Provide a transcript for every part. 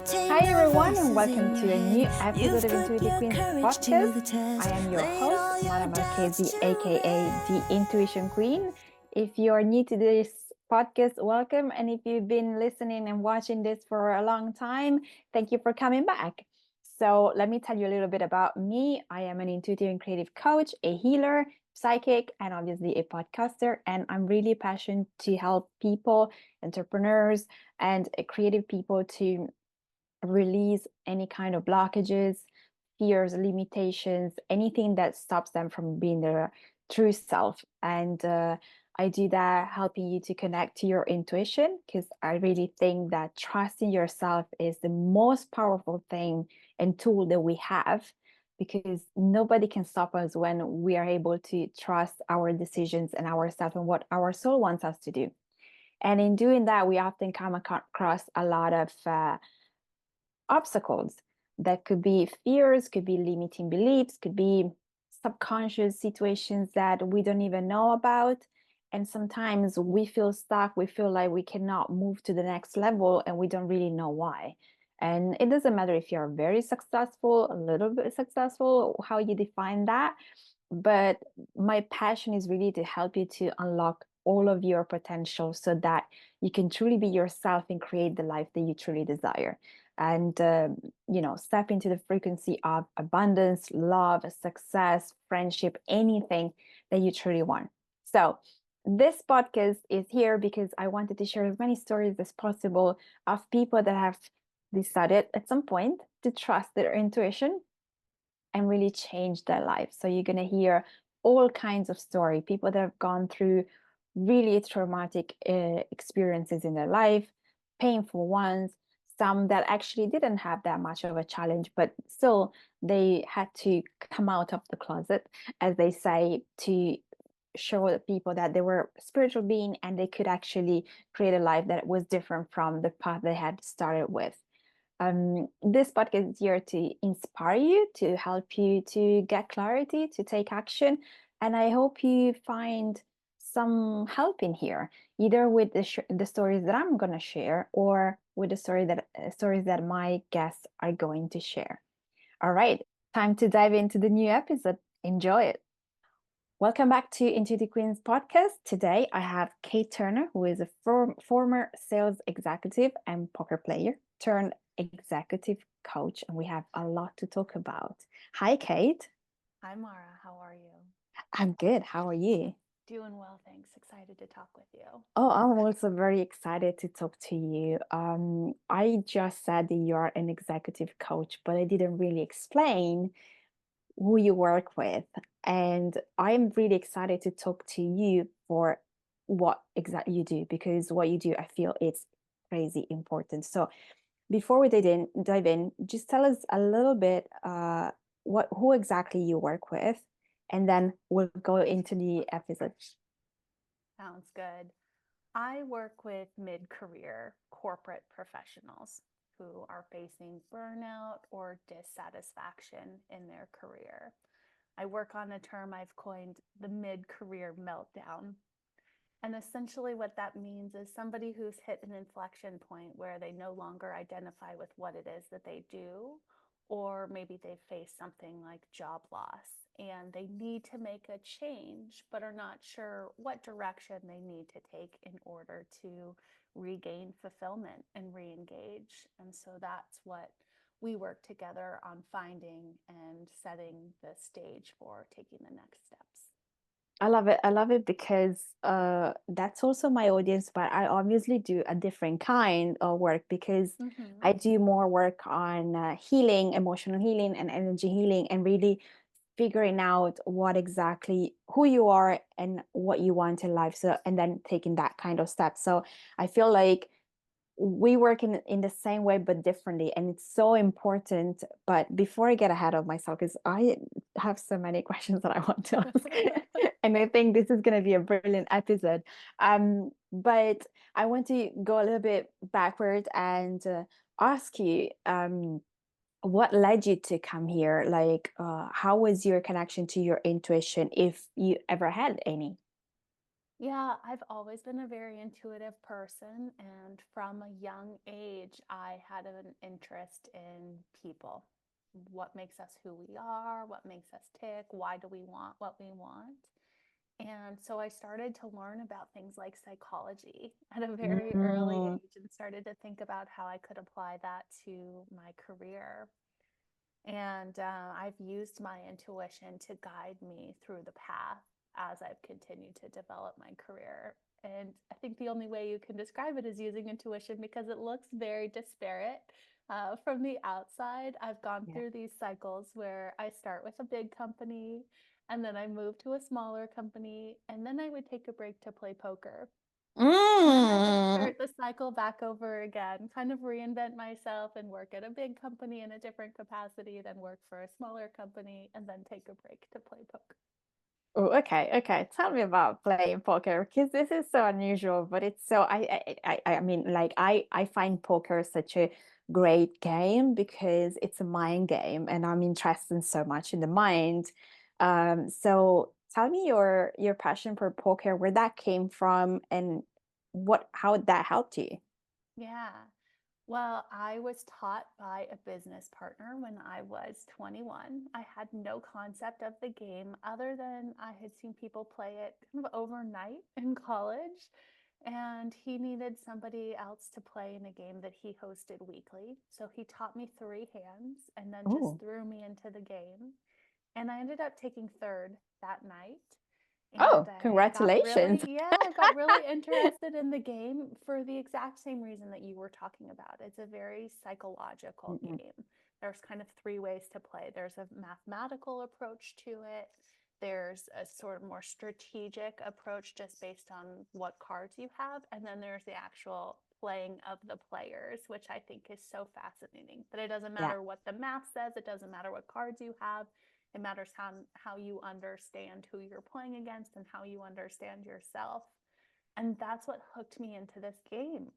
Hi everyone, and welcome to a new episode of Intuitive Queens podcast. I am your host, Mara Marchesi, aka the Intuition Queen. If you're new to this podcast, welcome. And if you've been listening and watching this for a long time, thank you for coming back. So let me tell you a little bit about me. I am an intuitive and creative coach, a healer, psychic, and obviously a podcaster. And I'm really passionate to help people, entrepreneurs, and creative people to release any kind of blockages, fears, limitations, anything that stops them from being their true self. And I do that helping you to connect to your intuition, because I really think that trusting yourself is the most powerful thing and tool that we have, because nobody can stop us when we are able to trust our decisions and ourselves and what our soul wants us to do. And in doing that, we often come across a lot of obstacles that could be fears, could be limiting beliefs, could be subconscious situations that we don't even know about. And sometimes we feel stuck, we feel like we cannot move to the next level, and we don't really know why. And it doesn't matter if you're very successful, a little bit successful, how you define that. But my passion is really to help you to unlock all of your potential so that you can truly be yourself and create the life that you truly desire. And step into the frequency of abundance, love, success, friendship, anything that you truly want. So this podcast is here because I wanted to share as many stories as possible of people that have decided at some point to trust their intuition and really change their life. So you're going to hear all kinds of story, people that have gone through really traumatic experiences in their life, painful ones, some that actually didn't have that much of a challenge, but still they had to come out of the closet, as they say, to show the people that they were a spiritual being and they could actually create a life that was different from the path they had started with. This podcast is here to inspire you, to help you to get clarity, to take action. And I hope you find some help in here, either with the stories that I'm going to share or with the stories that my guests are going to share. All right, time to dive into the new episode. Enjoy it. Welcome back to Into the Queens podcast. Today I have Kate Turner, who is a former sales executive and poker player turned executive coach, and we have a lot to talk about. Hi, Kate. Hi, Mara. How are you? I'm good. How are you? Doing well, thanks. Excited to talk with you. Oh, I'm also very excited to talk to you. I just said that you're an executive coach, but I didn't really explain who you work with. And I'm really excited to talk to you for what exactly you do, because what you do, I feel it's crazy important. So before we dive in, just tell us a little bit who exactly you work with, and then we'll go into the episode. Sounds good. I work with mid-career corporate professionals who are facing burnout or dissatisfaction in their career. I work on a term I've coined the mid-career meltdown. And essentially, what that means is somebody who's hit an inflection point where they no longer identify with what it is that they do, or maybe they face something like job loss and they need to make a change, but are not sure what direction they need to take in order to regain fulfillment and re engage. And so that's what we work together on finding and setting the stage for taking the next steps. I love it. I love it because that's also my audience, but I obviously do a different kind of work, because Mm-hmm. I do more work on healing, emotional healing, and energy healing, and really figuring out what exactly who you are and what you want in life. So, and then taking that kind of step. So I feel like we work in the same way but differently, and it's so important. But before I get ahead of myself, because I have so many questions that I want to ask and I think this is going to be a brilliant episode, but I want to go a little bit backward and ask you, what led you to come here? Like, how was your connection to your intuition, if you ever had any? Yeah, I've always been a very intuitive person, and from a young age, I had an interest in people. What makes us who we are, what makes us tick, why do we want what we want? And so I started to learn about things like psychology at a very early Mm, age and started to think about how I could apply that to my career. And I've used my intuition to guide me through the path as I've continued to develop my career. And I think the only way you can describe it is using intuition because it looks very disparate. From the outside, I've gone yeah. through these cycles where I start with a big company and then I move to a smaller company and then I would take a break to play poker. And then I would Mm. start the cycle back over again, kind of reinvent myself and work at a big company in a different capacity, then work for a smaller company, and then take a break to play poker. Oh, okay, okay. Tell me about playing poker because this is so unusual, but it's so I mean, like I find poker such a great game because it's a mind game, and I'm interested so much in the mind. So tell me your passion for poker, where that came from, and what how that helped you. Yeah. Well, I was taught by a business partner when I was 21. I had no concept of the game other than I had seen people play it kind of overnight in college. And he needed somebody else to play in a game that he hosted weekly. So he taught me three hands and then just Oh, threw me into the game. And I ended up taking third that night. And oh, I got congratulations. really, yeah, I got really interested in the game for the exact same reason that you were talking about. It's a very psychological Mm-mm. game. There's kind of three ways to play. There's a mathematical approach to it. There's a sort of more strategic approach just based on what cards you have. And then there's the actual playing of the players, which I think is so fascinating. That it doesn't Yeah. matter what the math says, it doesn't matter what cards you have, it matters how you understand who you're playing against and how you understand yourself. And that's what hooked me into this game.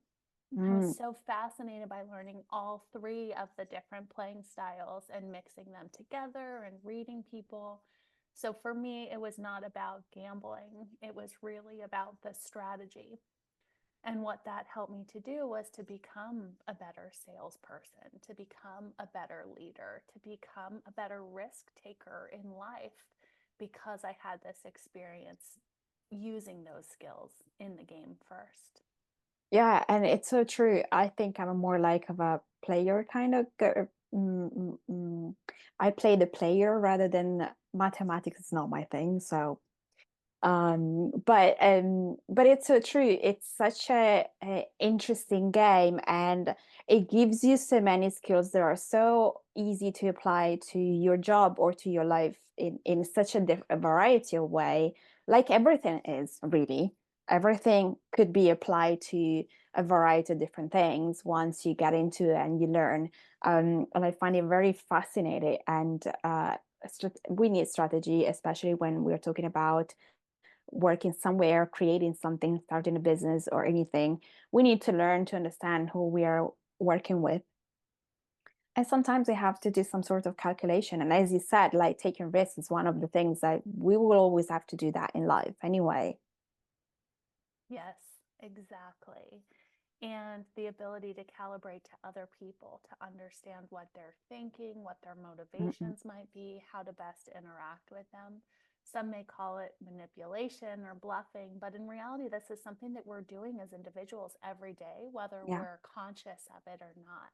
I was Mm. so fascinated by learning all three of the different playing styles and mixing them together and reading people. So for me, it was not about gambling, it was really about the strategy. And what that helped me to do was to become a better salesperson, to become a better leader, to become a better risk taker in life because I had this experience using those skills in the game first. Yeah, and it's so true. I think I'm a more like of a player kind of I play the player rather than mathematics is not my thing. So but it's so true. It's such a interesting game, and it gives you so many skills that are so easy to apply to your job or to your life in such a variety of way. Like everything is really. Everything could be applied to a variety of different things once you get into it and you learn. And I find it very fascinating. And we need strategy, especially when we're talking about working somewhere, creating something, starting a business or anything, we need to learn to understand who we are working with. And sometimes we have to do some sort of calculation. And as you said, like taking risks is one of the things that we will always have to do that in life anyway. Yes, exactly. And the ability to calibrate to other people, to understand what they're thinking, what their Mm-mm. motivations might be, how to best interact with them. Some may call it manipulation or bluffing, but in reality, this is something that we're doing as individuals every day, whether Yeah, we're conscious of it or not.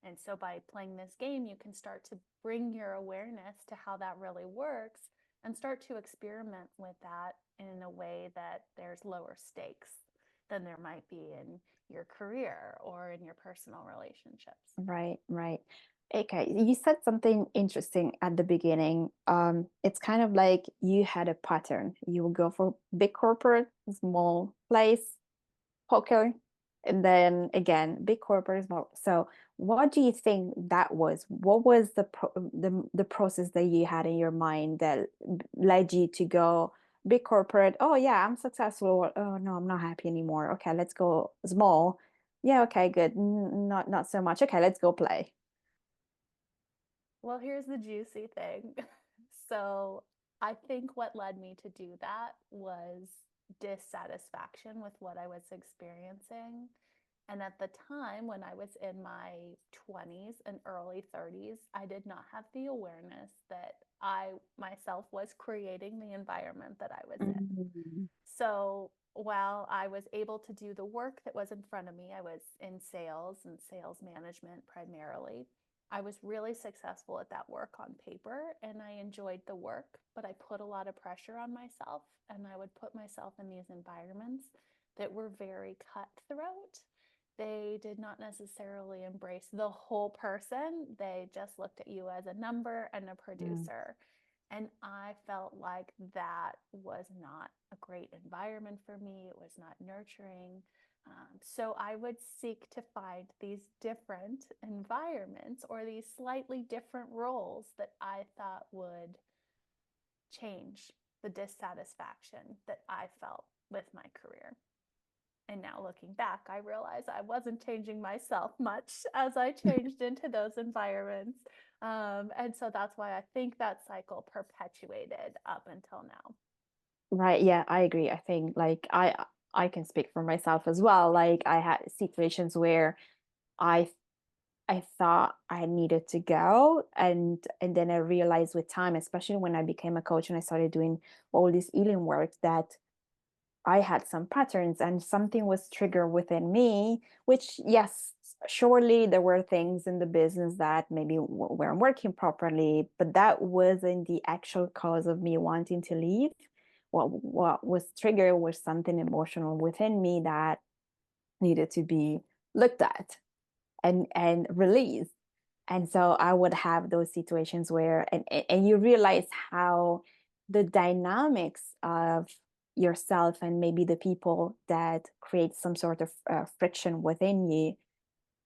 And so by playing this game, you can start to bring your awareness to how that really works and start to experiment with that in a way that there's lower stakes than there might be in your career or in your personal relationships. right, right. Okay, you said something interesting at the beginning. It's kind of like you had a pattern. You will go for big corporate, small place, poker, and then again, big corporates. So, what do you think that was? What was the process that you had in your mind that led you to go big corporate? Oh yeah, I'm successful. Oh no, I'm not happy anymore. Okay, let's go small. Yeah, okay, good. Not so much. Okay, let's go play. Well, here's the juicy thing. So, I think what led me to do that was dissatisfaction with what I was experiencing. And at the time when I was in my 20s and early 30s, I did not have the awareness that I myself was creating the environment that I was in. Mm. So while I was able to do the work that was in front of me, I was in sales and sales management primarily. I was really successful at that work on paper and I enjoyed the work, but I put a lot of pressure on myself and I would put myself in these environments that were very cutthroat. They did not necessarily embrace the whole person. They just looked at you as a number and a Mm. producer. And I felt like that was not a great environment for me. It was not nurturing. So I would seek to find these different environments or these slightly different roles that I thought would change the dissatisfaction that I felt with my career. And now looking back, I realize I wasn't changing myself much as I changed into those environments. And so that's why I think that cycle perpetuated up until now. Right. Yeah, I agree. I think like I can speak for myself as well. Like I had situations where I I thought I needed to go, and then I realized with time, especially when I became a coach and I started doing all this healing work, that I had some patterns and something was triggered within me, which, yes, surely there were things in the business that maybe weren't working properly, but that wasn't the actual cause of me wanting to leave. What was triggered was something emotional within me that needed to be looked at and released. And so I would have those situations where, and you realize how the dynamics of yourself and maybe the people that create some sort of friction within you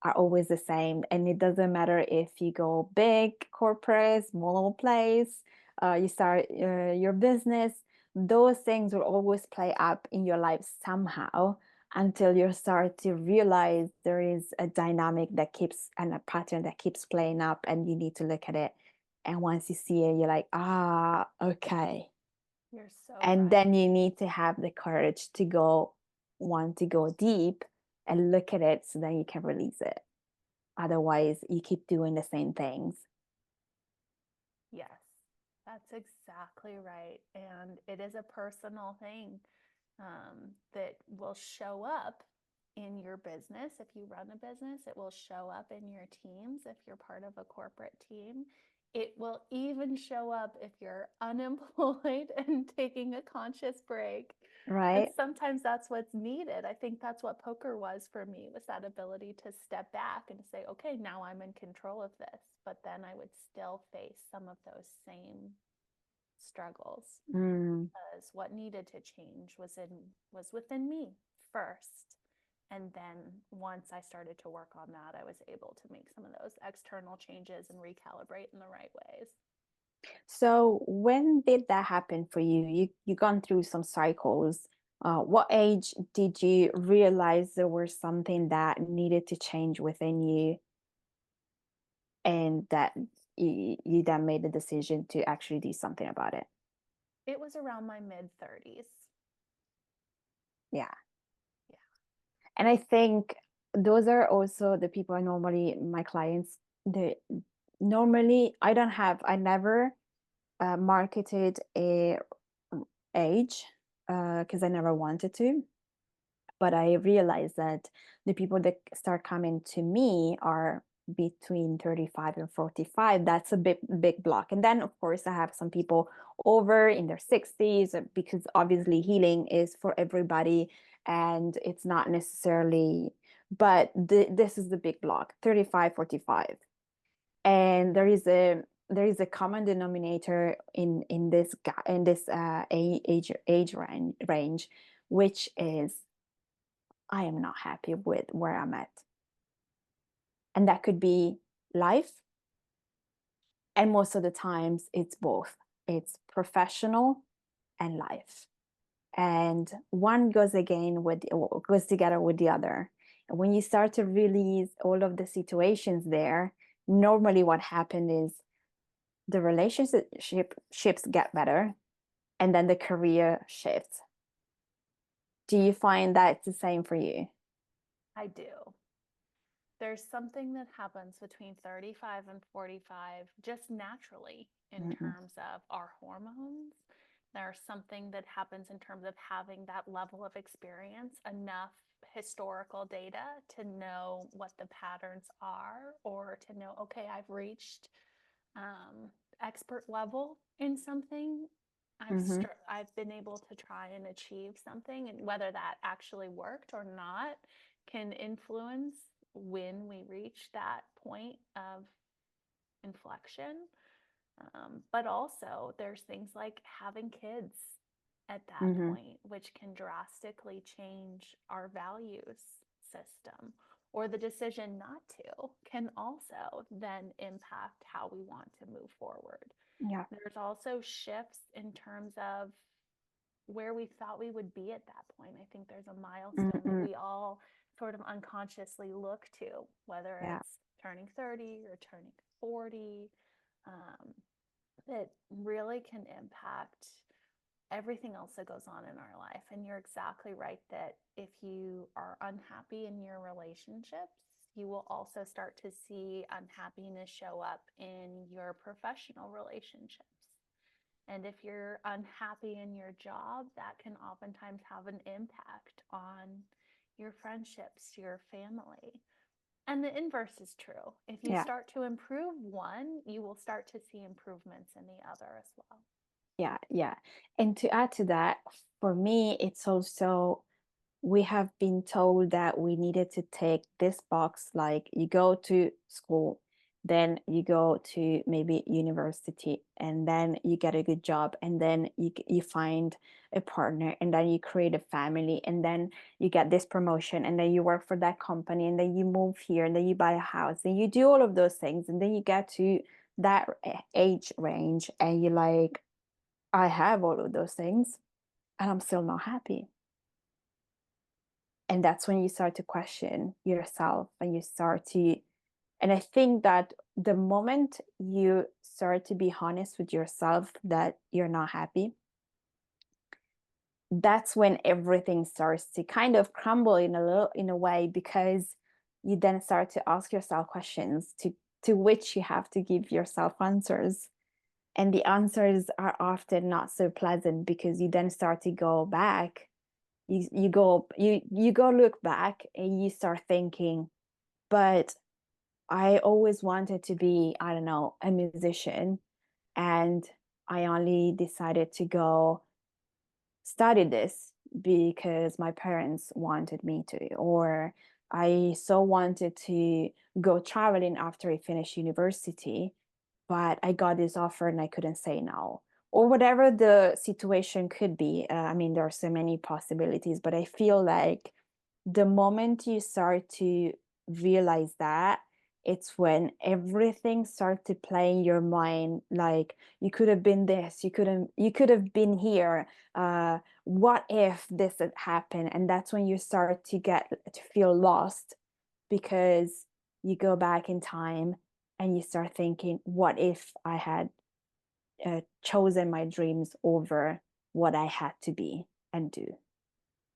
are always the same. And it doesn't matter if you go big, corporate, small place, you start your business, those things will always play up in your life somehow until you start to realize there is a dynamic that keeps and a pattern that keeps playing up and you need to look at it. And once you see it, you're like, ah, okay. You're so And right. then you need to have the courage to want to go deep and look at it so then you can release it. Otherwise, you keep doing the same things. Yes, that's exactly right. And it is a personal thing that will show up in your business. If you run a business, it will show up in your teams if you're part of a corporate team. It will even show up if you're unemployed and taking a conscious break. And Right? sometimes that's what's needed. I think that's what poker was for me, was that ability to step back and say, okay, now I'm in control of this. But then I would still face some of those same struggles Mm. because what needed to change was within me first. And then once I started to work on that, I was able to make some of those external changes and recalibrate in the right ways. So when did that happen for you? You gone through some cycles. What age did you realize there was something that needed to change within you and that you then made the decision to actually do something about it? It was around my mid 30s. Yeah. Yeah. And I think those are also the people I normally, my clients, the normally I never marketed a age because I never wanted to. But I realized that the people that start coming to me are between 35 and 45. That's a big block. And then of course I have some people over in their 60s because obviously healing is for everybody and it's not necessarily, but this is the big block, 35, 45. And there is a common denominator in this age range, which is I am not happy with where I'm at. And that could be life. And most of the times it's both. It's professional and life. And one goes together with the other. And when you start to release all of the situations there, normally what happens is the relationships get better and then the career shifts. Do you find that it's the same for you? I do. There's something that happens between 35 and 45 just naturally in Mm-mm. terms of our hormones. There's something that happens in terms of having that level of experience, enough historical data to know what the patterns are, or to know, okay, I've reached um, expert level in something. Mm-hmm. I've been able to try and achieve something, and whether that actually worked or not can influence when we reach that point of inflection. But also, there's things like having kids at that Mm-hmm. point, which can drastically change our values system, or the decision not to can also then impact how we want to move forward. Yeah. There's also shifts in terms of where we thought we would be at that point. I think there's a milestone that Mm-mm. we all sort of unconsciously look to, whether Yeah. it's turning 30 or turning 40, um, that really can impact everything else that goes on in our life. And you're exactly right that if you are unhappy in your relationships, you will also start to see unhappiness show up in your professional relationships. And if you're unhappy in your job, that can oftentimes have an impact on your friendships, your family. And the inverse is true. If you Yeah. start to improve one, you will start to see improvements in the other as well. Yeah. Yeah. And to add to that, for me, it's also we have been told that we needed to take this box, like you go to school, then you go to maybe university, and then you get a good job, and then you find a partner, and then you create a family, and then you get this promotion, and then you work for that company, and then you move here, and then you buy a house, and you do all of those things, and then you get to that age range, and you're like, I have all of those things, and I'm still not happy. And that's when you start to question yourself, and you start to, and I think that the moment you start to be honest with yourself that you're not happy, that's when everything starts to kind of crumble in a way, because you then start to ask yourself questions to which you have to give yourself answers, and the answers are often not so pleasant, because you then start to go back, you go look back, and you start thinking, but I always wanted to be, I don't know, a musician, and I only decided to go study this because my parents wanted me to, or I so wanted to go traveling after I finished university, but I got this offer and I couldn't say no. Or whatever the situation could be. I mean, there are so many possibilities, but I feel like the moment you start to realize that, it's when everything starts to play in your mind, like you could have been this, you could have been here, what if this had happened, and that's when you start to get to feel lost, because you go back in time and you start thinking, what if I had chosen my dreams over what I had to be and do.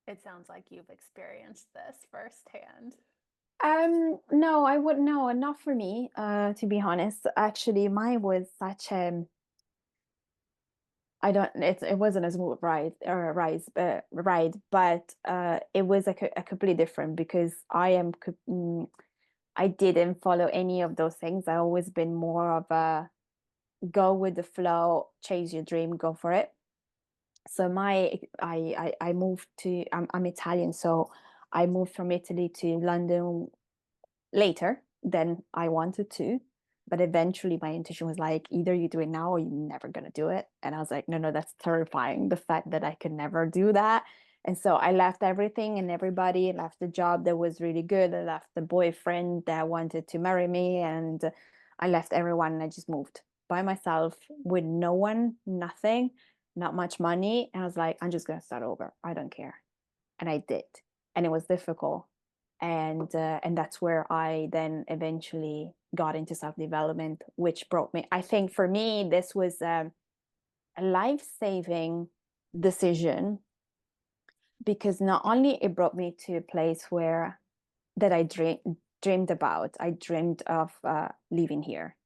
It sounds like you've experienced this firsthand. No, I wouldn't know, not for me, to be honest. Actually, mine was such I don't it wasn't a smooth ride or rise ride, but it was a completely different, because I didn't follow any of those things. I always been more of a go with the flow, chase your dream, go for it. So I moved to, I'm Italian, so I moved from Italy to London later than I wanted to. But eventually my intuition was like, either you do it now or you're never gonna do it. And I was like, no, no, that's terrifying. The fact that I could never do that. And so I left everything and everybody, left the job that was really good. I left the boyfriend that wanted to marry me, and I left everyone, and I just moved by myself with no one, nothing, not much money. And I was like, I'm just gonna start over. I don't care. And I did. And it was difficult, and that's where I then eventually got into self-development, which brought me, I think for me this was a life-saving decision, because not only it brought me to a place where that dreamed about. I dreamed of living here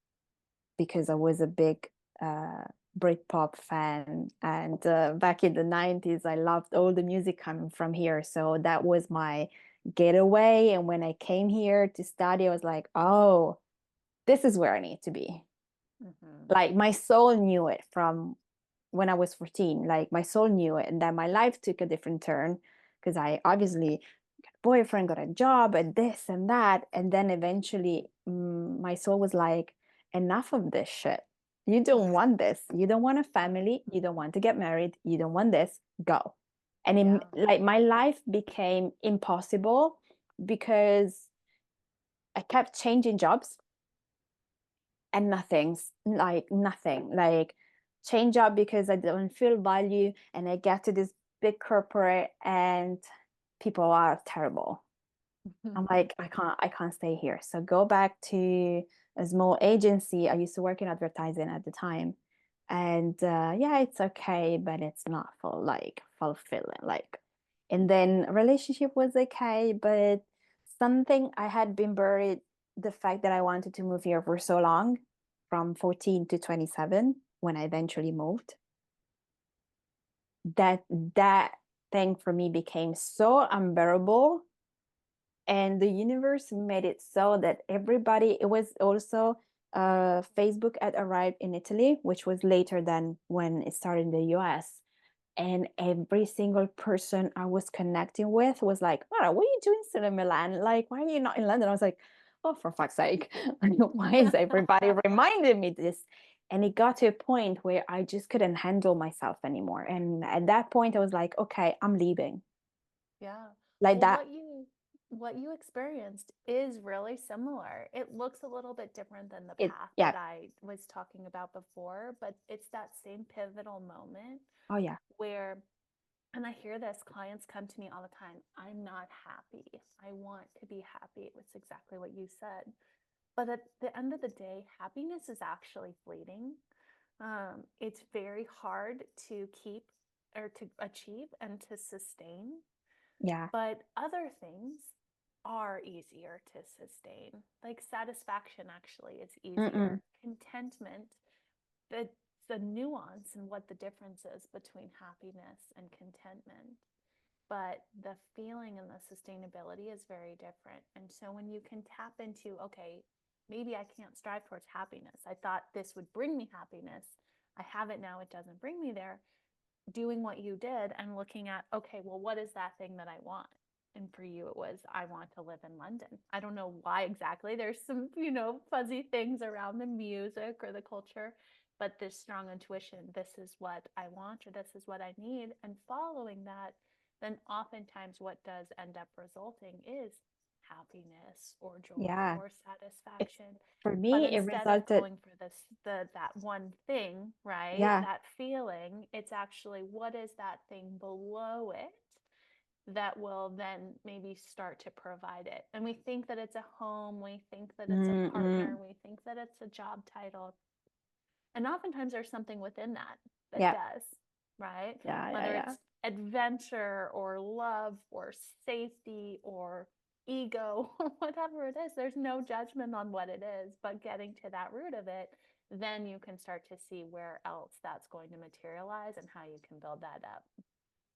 because I was a big uh, Britpop fan, and back in the 90s, I loved all the music coming from here. So that was my getaway. And when I came here to study, I was like, oh, this is where I need to be. Hmm. Like my soul knew it from when I was 14. Like my soul knew it, and then my life took a different turn because I obviously got a boyfriend, got a job, and this and that, and then eventually my soul was like, enough of this shit. You don't Yeah. want this. You don't want a family. You don't want to get married. You don't want this. Go. And Yeah. like my life became impossible because I kept changing jobs and nothing like change up because I don't feel value, and I get to this big corporate and people are terrible. I'm like, I can't stay here, so go back to a small agency. I used to work in advertising at the time, and yeah, it's okay, but it's not fulfilling. Like, and then relationship was okay, but something I had been buried, the fact that I wanted to move here for so long, from 14 to 27 when I eventually moved, that thing for me became so unbearable, and the universe made it so that everybody, it was also Facebook had arrived in Italy, which was later than when it started in the US, and every single person I was connecting with was like, Mara, what are you doing still in Milan? Like, why are you not in London? I was like, oh, for fuck's sake. Why is everybody reminding me this? And it got to a point where I just couldn't handle myself anymore. And at that point, I was like, okay, I'm leaving. Yeah. Like Well, that. what you experienced is really similar. It looks a little bit different than the It, path yeah. that I was talking about before, but it's that same pivotal moment Oh, yeah. where, and I hear this, clients come to me all the time, I'm not happy. I want to be happy. It was exactly what you said. But at the end of the day, happiness is actually fleeting. It's very hard to keep or to achieve and to sustain, Yeah. but other things are easier to sustain. Like satisfaction, actually, it's Mm-mm. easier. Contentment, the the nuance and what the difference is between happiness and contentment. But the feeling and the sustainability is very different. And so when you can tap into, okay, maybe I can't strive towards happiness. I thought this would bring me happiness. I have it now, it doesn't bring me there. Doing what you did and looking at, okay, well, what is that thing that I want? And for you, it was, I want to live in London. I don't know why exactly. There's some, fuzzy things around the music or the culture, but this strong intuition, this is what I want or this is what I need. And following that, then oftentimes what does end up resulting is happiness or joy Yeah. or It, satisfaction. for But me, it instead of resulted, going for that one thing, right? yeah. That feeling, it's actually what is that thing below it that will then maybe start to provide it. And we think that it's a home, we think that it's a partner, Mm-mm. we think that it's a job title. And oftentimes there's something within that that Yeah. does, right? Yeah. Yeah. Whether Yeah. it's adventure or love or safety or ego or whatever it is, there's no judgment on what it is, but getting to that root of it, then you can start to see where else that's going to materialize and how you can build that up.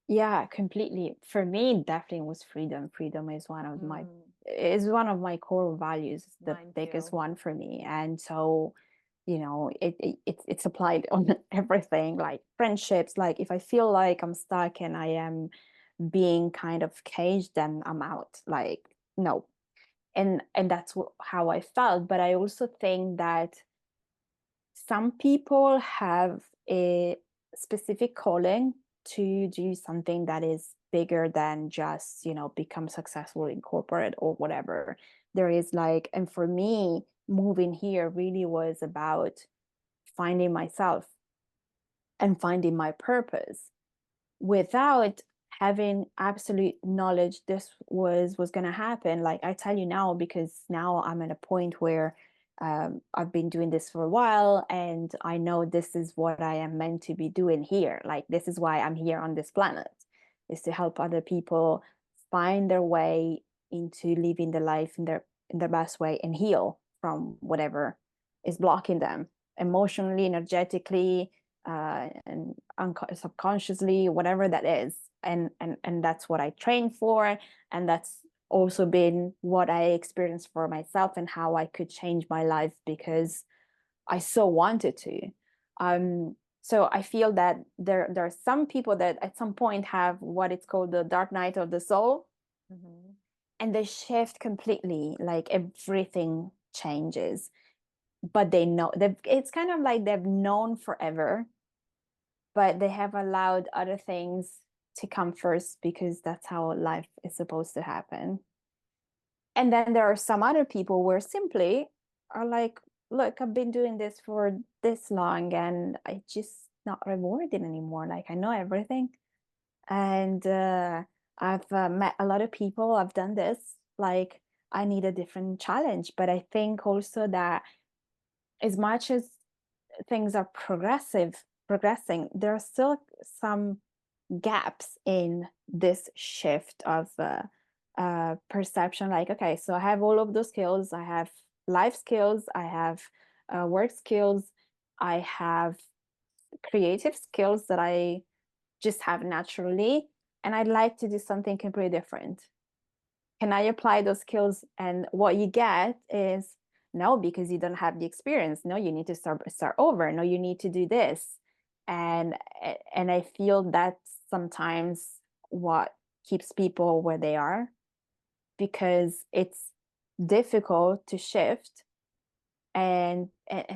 Yeah, completely. For me, definitely was freedom. Freedom Mm, is one of my core values, the mine biggest too. one for me. And so, it's applied on everything, like friendships. Like if I feel like I'm stuck and I am being kind of caged, then I'm out. Like, no. And that's how I felt. But I also think that some people have a specific calling to do something that is bigger than just, become successful in corporate or whatever. There is like, and for me, moving here really was about finding myself and finding my purpose without having absolute knowledge this was going to happen. Like I tell you now, because now I'm at a point where I've been doing this for a while, and I know this is what I am meant to be doing here. Like this is why I'm here on this planet. is to help other people find their way into living the life in their best way and heal from whatever is blocking them emotionally, energetically, and subconsciously, whatever that is. And that's what I train for, and that's also been what I experienced for myself and how I could change my life because I so wanted to. So I feel that there are some people that at some point have what it's called the dark night of the soul, Mm-hmm. and they shift completely, like everything changes. But they know it's kind of like they've known forever, but they have allowed other things to come first because that's how life is supposed to happen. And then there are some other people where simply are like, look, I've been doing this for this long and I just not rewarded anymore. Like I know everything. And I've met a lot of people. I've done this. Like I need a different challenge. But I think also that as much as things are progressing, there are still some gaps in this shift of perception. Like, okay, so I have all of those skills. I have life skills. I have work skills. I have creative skills that I just have naturally. And I'd like to do something completely different. Can I apply those skills? And what you get is no, because you don't have the experience. No, you need to start over. No, you need to do this. And and I feel that's sometimes what keeps people where they are because it's difficult to shift. And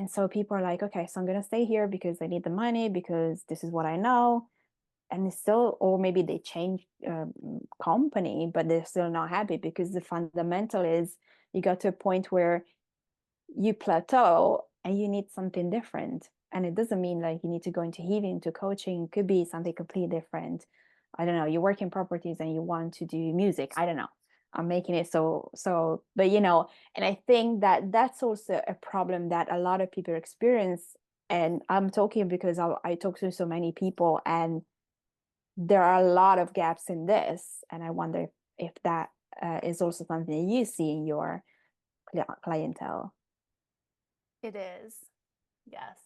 so people are like, okay, so I'm gonna stay here because I need the money because this is what I know, and it's still, or maybe they change company but they're still not happy because the fundamental is you got to a point where you plateau and you need something different. And it doesn't mean like you need to go into healing, to coaching. It could be something completely different. I don't know, you work in properties and you want to do music. I don't know, I'm making it so, but and I think that that's also a problem that a lot of people experience. And I'm talking because I talk to so many people, and there are a lot of gaps in this. And I wonder if that is also something that you see in your clientele. It is, yes.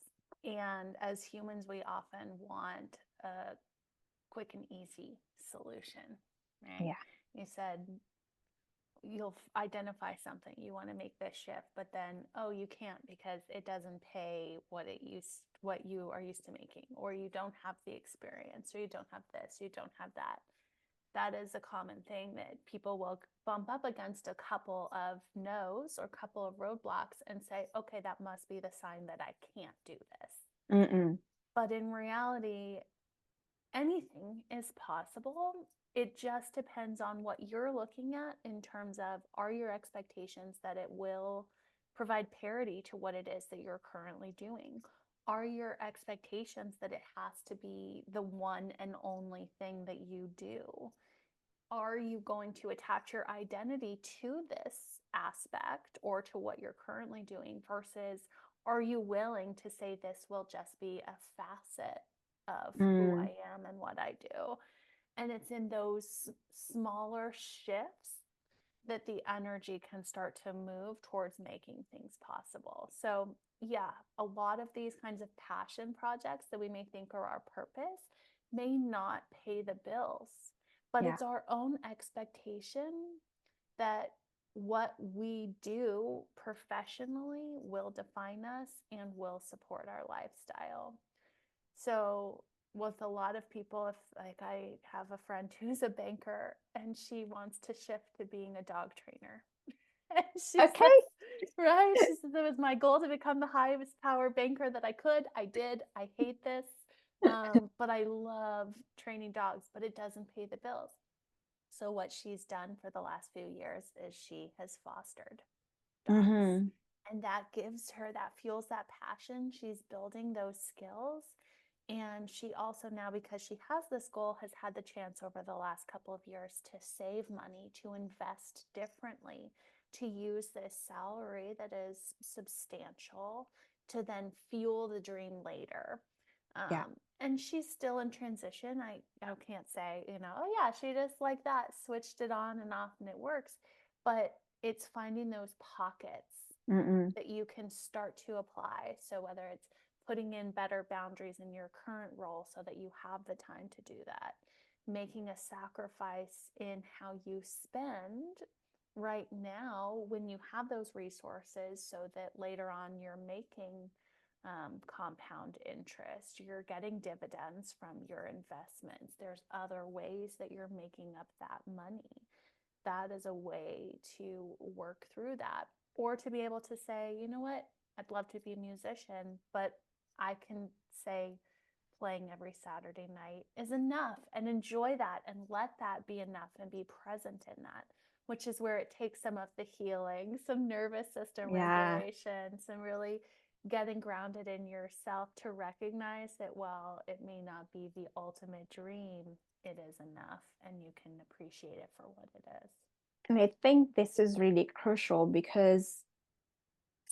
And as humans, we often want a quick and easy solution, right? Yeah. You said you'll identify something, you want to make this shift, but then, oh, you can't because it doesn't pay what you are used to making, or you don't have the experience, or you don't have this, you don't have that. That is a common thing that people will bump up against a couple of no's or couple of roadblocks and say, okay, that must be the sign that I can't do this. Mm-mm. But in reality, anything is possible. It just depends on what you're looking at in terms of, are your expectations that it will provide parity to what it is that you're currently doing? Are your expectations that it has to be the one and only thing that you do? Are you going to attach your identity to this aspect or to what you're currently doing, versus are you willing to say this will just be a facet of who Mm. I am and what I do? And it's in those smaller shifts that the energy can start to move towards making things possible. So, yeah, a lot of these kinds of passion projects that we may think are our purpose may not pay the bills, but Yeah. it's our own expectation that what we do professionally will define us and will support our lifestyle. So, with a lot of people, if like I have a friend who's a banker and she wants to shift to being a dog trainer. And she Okay. says, right? She says, it was my goal to become the highest power banker that I could. I did. I hate this. But I love training dogs, but it doesn't pay the bills. So, what she's done for the last few years is she has fostered dogs. Mm-hmm. And that gives her, that fuels that passion. She's building those skills. And she also now, because she has this goal, has had the chance over the last couple of years to save money, to invest differently, to use this salary that is substantial to then fuel the dream later. Yeah. And she's still in transition. I can't say, oh yeah, she just like that switched it on and off and it works. But it's finding those pockets Mm-mm. that you can start to apply. So whether it's putting in better boundaries in your current role so that you have the time to do that, making a sacrifice in how you spend right now when you have those resources so that later on you're making compound interest, you're getting dividends from your investments. There's other ways that you're making up that money. That is a way to work through that. Or to be able to say, you know what, I'd love to be a musician, but I can say playing every Saturday night is enough and enjoy that and let that be enough and be present in that, which is where it takes some of the healing, some nervous system Yeah. regulation, some really getting grounded in yourself to recognize that while it may not be the ultimate dream, it is enough and you can appreciate it for what it is. And I think this is really crucial because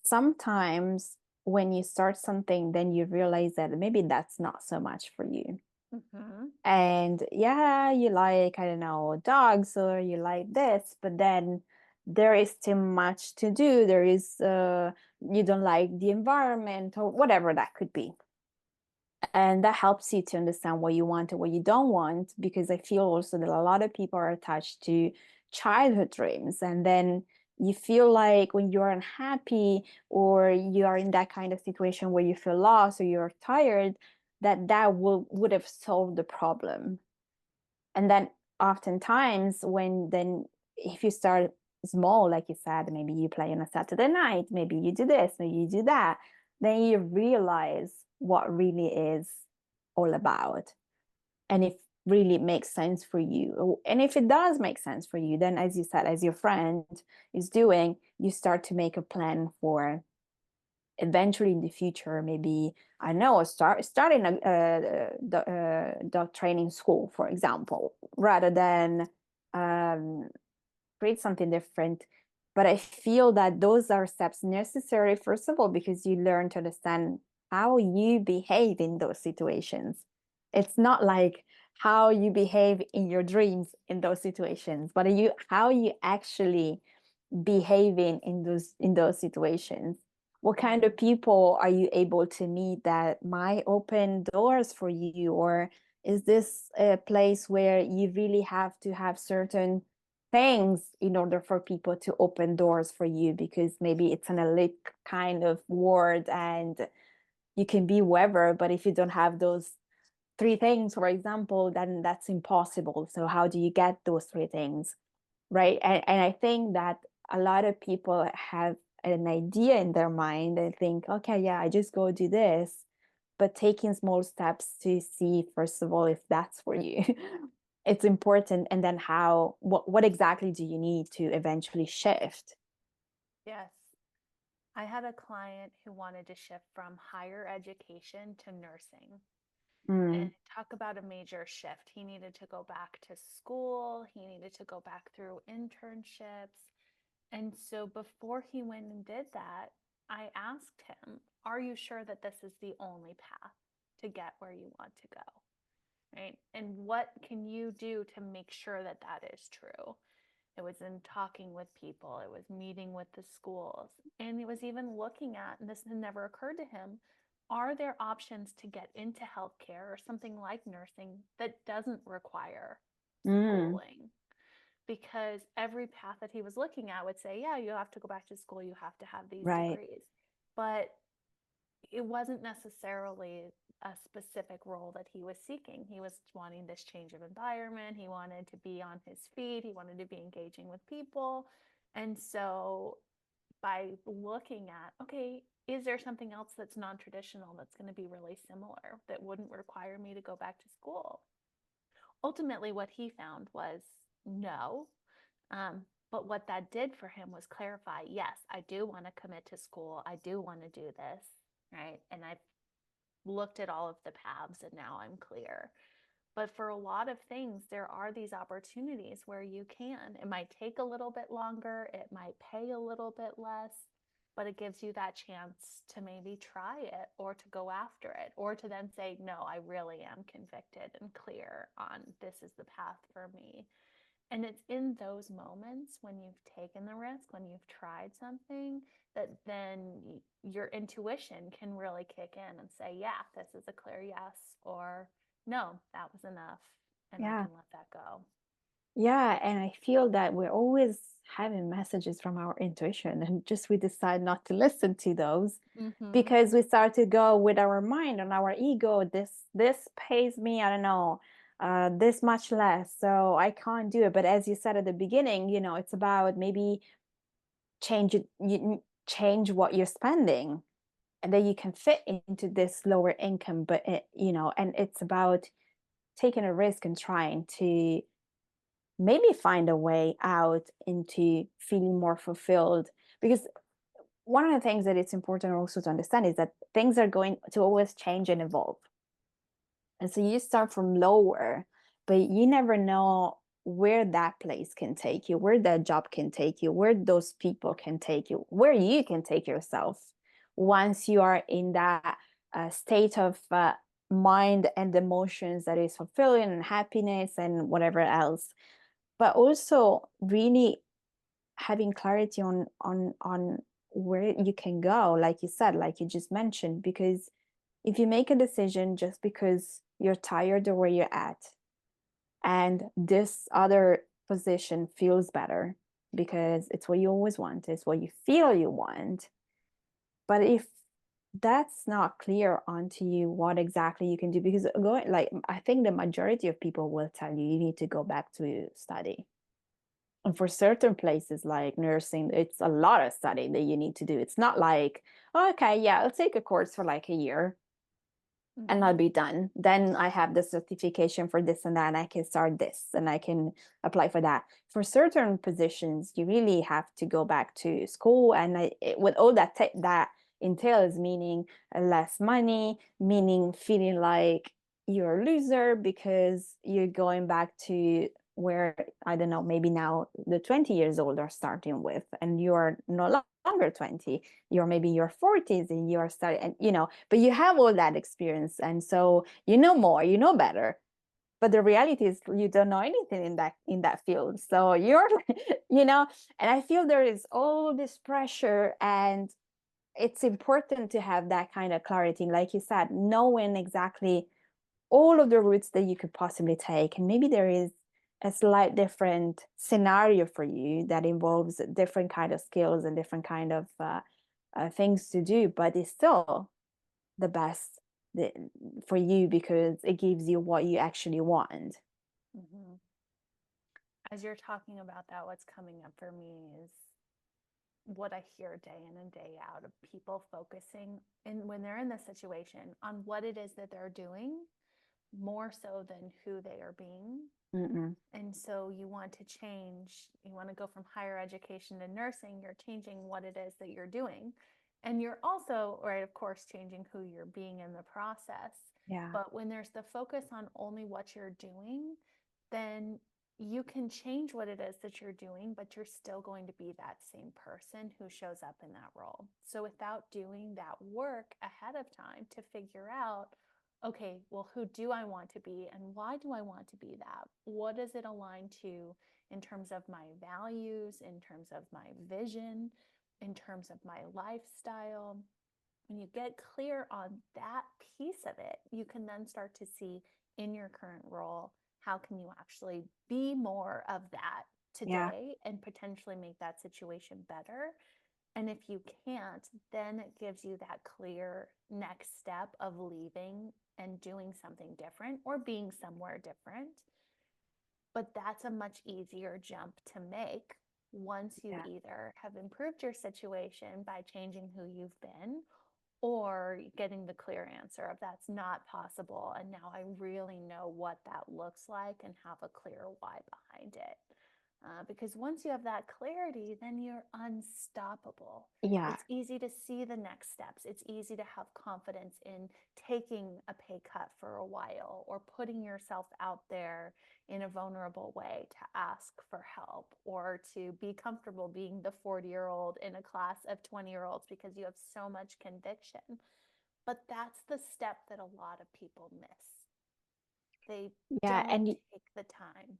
sometimes when you start something, then you realize that maybe that's not so much for you. Mm-hmm. And yeah, you like, I don't know, dogs or you like this, but then there is too much to do. There is, you don't like the environment or whatever that could be. And that helps you to understand what you want and what you don't want, because I feel also that a lot of people are attached to childhood dreams. And then you feel like when you're unhappy or you are in that kind of situation where you feel lost or you're tired, that would have solved the problem. And then oftentimes when then if you start small, like you said, maybe you play on a Saturday night, maybe you do this, maybe you do that, then you realize what really is all about, and if really makes sense for you. And if it does make sense for you, then as you said, as your friend is doing, you start to make a plan for eventually in the future, maybe I know starting dog training school, for example, rather than um, create something different. But I feel that those are steps necessary, first of all, because you learn to understand how you behave in those situations. It's not like how you behave in your dreams in those situations, but you how you actually behaving in those situations. What kind Mm-hmm. of people are you able to meet that might open doors for you? Or is this a place where you really have to have certain things in order for people to open doors for you, because maybe it's an elite kind of word and you can be whoever, but if you don't have those three things, for example, then that's impossible. So how do you get those three things? Right. And I think that a lot of people have an idea in their mind and think, okay, yeah, I just go do this. But taking small steps to see, first of all, if that's for you, it's important. And then what exactly do you need to eventually shift? Yes. I had a client who wanted to shift from higher education to nursing. And Mm, talk about a major shift. He needed to go back to school, he needed to go back through internships. And so before he went and did that, I asked him, are you sure that this is the only path to get where you want to go? Right? And what can you do to make sure that that is true? It was in talking with people, it was meeting with the schools, and it was even looking at, and this had never occurred to him, are there options to get into healthcare or something like nursing that doesn't require mm, schooling? Because every path that he was looking at would say, yeah, you have to go back to school, you have to have these right. degrees. But it wasn't necessarily a specific role that he was seeking. He was wanting this change of environment. He wanted to be on his feet. He wanted to be engaging with people. And so by looking at, okay, is there something else that's non-traditional that's going to be really similar that wouldn't require me to go back to school? Ultimately, what he found was no. But what that did for him was clarify, yes, I do want to commit to school. I do want to do this, right? And I've looked at all of the paths and now I'm clear. But for a lot of things, there are these opportunities where you can. It might take a little bit longer, it might pay a little bit less, but it gives you that chance to maybe try it or to go after it or to then say, no, I really am convicted and clear on this is the path for me. And it's in those moments when you've taken the risk, when you've tried something, that then your intuition can really kick in and say, yeah, this is a clear yes, or no, that was enough, and I Yeah. can let that go. Yeah, and I feel that we're always having messages from our intuition, and just we decide not to listen to those Mm-hmm. because we start to go with our mind and our ego. This pays me, I don't know, this much less, so I can't do it. But as you said at the beginning, it's about maybe change what you're spending, and then you can fit into this lower income. But and it's about taking a risk and trying to maybe find a way out into feeling more fulfilled, because one of the things that it's important also to understand is that things are going to always change and evolve, and so you start from lower, but you never know where that place can take you, where that job can take you, where those people can take you, where you can take yourself once you are in that state of mind and emotions that is fulfilling and happiness and whatever else. But also really having clarity on where you can go, like you said, like you just mentioned, because if you make a decision just because you're tired of where you're at and this other position feels better because it's what you always want, it's what you feel you want, but if that's not clear onto you what exactly you can do, because going, like, I think the majority of people will tell you need to go back to study. And for certain places like nursing, it's a lot of study that you need to do. It's not like, oh, okay, yeah, I'll take a course for like a year and Mm-hmm. I'll be done. Then I have the certification for this and that, and I can start this and I can apply for that. For certain positions, you really have to go back to school, and with all that entails, meaning less money, meaning feeling like you're a loser because you're going back to where, I don't know, maybe now the 20 years old are starting with, and you're no longer 20, you're maybe your 40s and you're starting, and but you have all that experience, and so you know more, you know better, but the reality is you don't know anything in that field, so you're and I feel there is all this pressure, and it's important to have that kind of clarity, like you said, knowing exactly all of the routes that you could possibly take, and maybe there is a slight different scenario for you that involves different kind of skills and different kind of things to do, but it's still the best the, for you because it gives you what you actually want. Mm-hmm. As you're talking about that, what's coming up for me is what I hear day in and day out of people focusing in when they're in this situation on what it is that they're doing more so than who they are being. Mm-mm. And so you want to change, you want to go from higher education to nursing, you're changing what it is that you're doing. And you're also, right, of course, changing who you're being in the process. Yeah, But when there's the focus on only what you're doing, then you can change what it is that you're doing, but you're still going to be that same person who shows up in that role. So without doing that work ahead of time to figure out, okay, well, who do I want to be and why do I want to be that? What does it align to in terms of my values, in terms of my vision, in terms of my lifestyle? When you get clear on that piece of it, you can then start to see in your current role, how can you actually be more of that yeah, today and potentially make that situation better? And if you can't, then it gives you that clear next step of leaving and doing something different or being somewhere different. But that's a much easier jump to make once you yeah, either have improved your situation by changing who you've been or getting the clear answer of that's not possible. And now I really know what that looks like and have a clear why behind it. Because once you have that clarity, then you're unstoppable. Yeah. It's easy to see the next steps. It's easy to have confidence in taking a pay cut for a while or putting yourself out there in a vulnerable way to ask for help or to be comfortable being the 40-year-old in a class of 20-year-olds because you have so much conviction. But that's the step that a lot of people miss. They Yeah. don't take the time.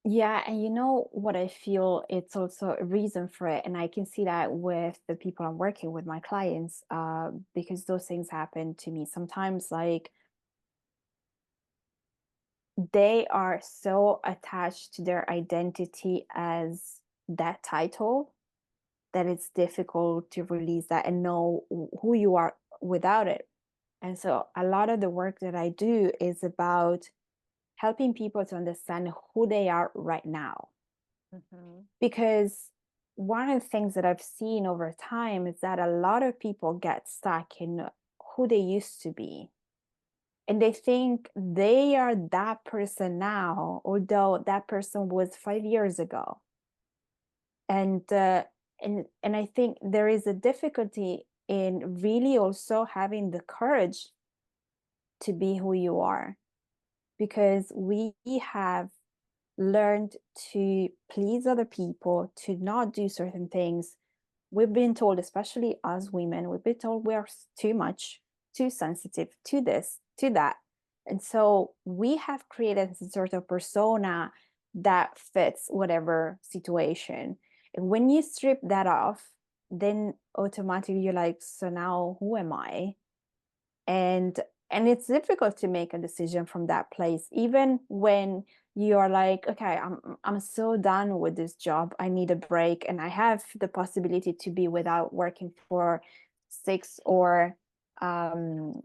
Yeah, and you know what I feel, it's also a reason for it. And I can see that with the people I'm working with, my clients, because those things happen to me sometimes. Like they are so attached to their identity as that title that it's difficult to release that and know who you are without it. And so a lot of the work that I do is about helping people to understand who they are right now. Mhm. Because one of the things that I've seen over time is that a lot of people get stuck in who they used to be. And they think they are that person now, although that person was 5 years ago. And and I think there is a difficulty in really also having the courage to be who you are, because we have learned to please other people, to not do certain things. We've been told, especially as women, we've been told we are too much, too sensitive, to this, to that. And so we have created a sort of persona that fits whatever situation. And when you strip that off, then automatically you're like, so now who am I? and and it's difficult to make a decision from that place, even when you're like, okay, I'm so done with this job, I need a break, and I have the possibility to be without working for 6 or 12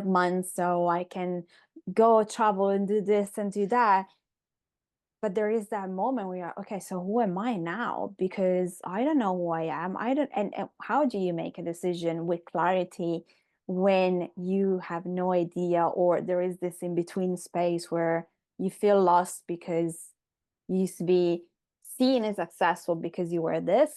months, so I can go travel and do this and do that. But there is that moment where you're, okay, so who am I now? Because I don't know who I am. I don't, and how do you make a decision with clarity when you have no idea, or there is this in between space where you feel lost because you used to be seen as successful because you were this,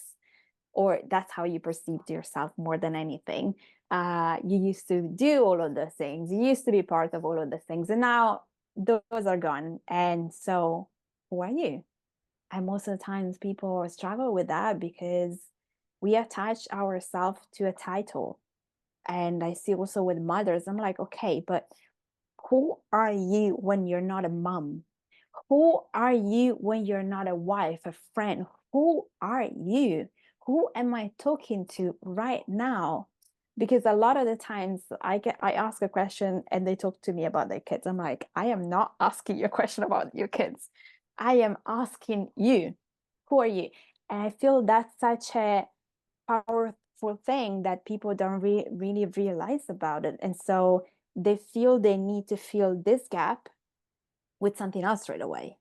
or that's how you perceived yourself more than anything. You used to do all of the things, you used to be part of all of the things, and now those are gone. And so who are you? And most of the times people struggle with that because we attach ourselves to a title. And I see also with mothers, I'm like, okay, but who are you when you're not a mom? Who are you when you're not a wife, a friend? Who are you? Who am I talking to right now? Because a lot of the times I ask a question and they talk to me about their kids. I'm like, I am not asking you a question about your kids. I am asking you, who are you? And I feel that's such a powerful thing that people don't really realize about it. And so they feel they need to fill this gap with something else right away.